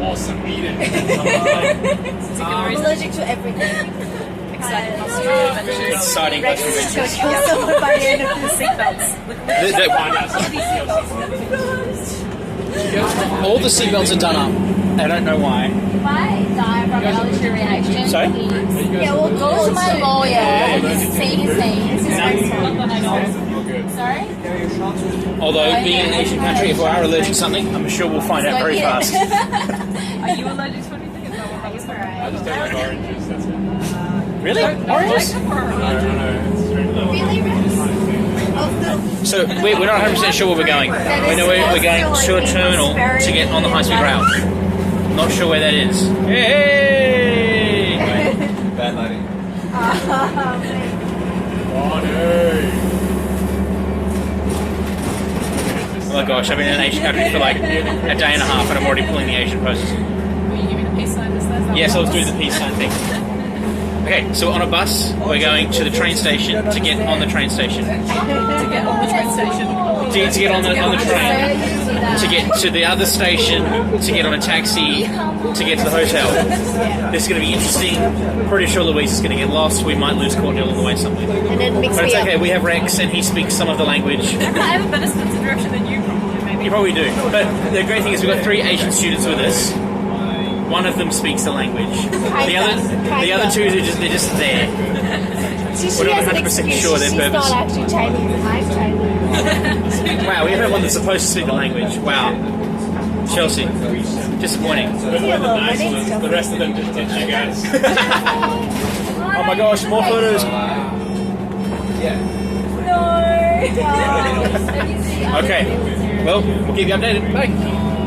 Awesome, eat it. I'm allergic to everything. Exciting Rex is going to kill someone by the end of the seatbelts. All the seatbelts are done up. I don't know why. If I die from an allergy reaction, Sorry? Yeah, we'll go to my lawyer. See. Sorry? Although, being in an Asian country, if we are allergic to something, I'm sure we'll find out very fast. Are you allergic to anything? Is that what that was? I just don't like oranges, that's it. Really? Oranges? No, it's Really, Rex? So, we're not 100% sure where we're going. We know we're going to a terminal to get on the high-speed rail. Not sure where that is. Hey! bad lighting. Oh my gosh, I've been in an Asian country for like a day and a half and I'm already pulling the Asian poses. Will you give me the peace sign? Yes, I was doing the peace sign thing. Okay, so on a bus, we're going to the train station to get on the train station. To get on the train station. To get on the train, to get to the other station, to get on a taxi, to get to the hotel. This is going to be interesting. Pretty sure Louise is going to get lost. We might lose Courtney along the way something. And then mix But it's me up. okay, we have Rex and he speaks some of the language. I have a better sense of direction than you probably, maybe. You probably do. But the great thing is we've got 3 Asian students with us. One of them speaks the language. The other two, they're just there. We're not 100% sure their purpose. She's not actually Chinese. I'm Chinese. Wow, we have one that's supposed to speak the language. Wow. Chelsea. Disappointing. The rest of them just ditch you guys. Oh my gosh, more photos. No. Okay. Well, we'll keep you updated. Bye.